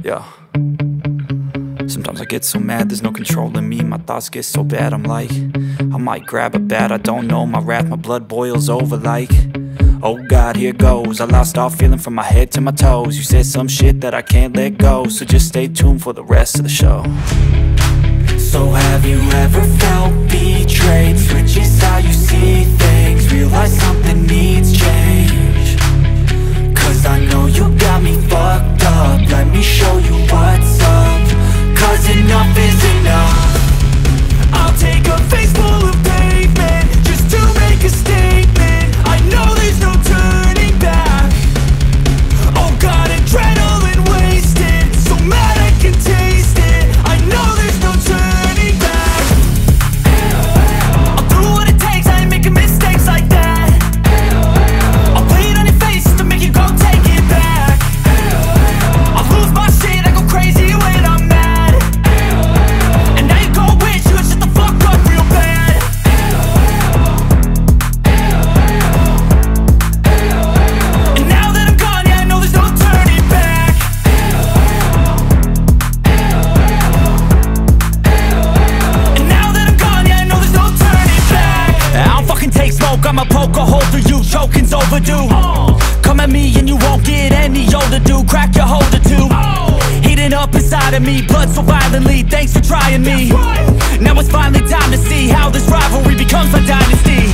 Yeah. Sometimes I get so mad, there's no controlling me. My thoughts get so bad, I'm like, I might grab a bat, I don't know. My wrath, my blood boils over like, oh God, here goes. I lost all feeling from my head to my toes. You said some shit that I can't let go, so just stay tuned for the rest of the show. So have you ever felt betrayed? Switches how you see things, realize something needs change. Cause I know you got me fucked up, let me show you what's up. Cause enough is enough. I'll take a face full of pavement just to make a statement. I know there's no turning back. Oh God, adrenaline wasted, so mad I can taste it. I know there's no turning back. I'll do what it takes, I ain't making mistakes like that. I'll put it on your face to make you go take it back. I'll lose my shit, I go crazy when I'm mad. And now you gon' wish you would shut the fuck up real bad. And now that I'm gone, yeah, I know there's no turning back. And now that I'm gone, yeah, I know there's no turning back. I don't fucking take smoke, I'ma poke a hole through you, choking's overdue. Come at me and you won't get any older, dude. Crack your holder too. Heating up inside of me, blood so violently, thanks for trying me. Now it's finally time to see how this rivalry becomes a dynasty.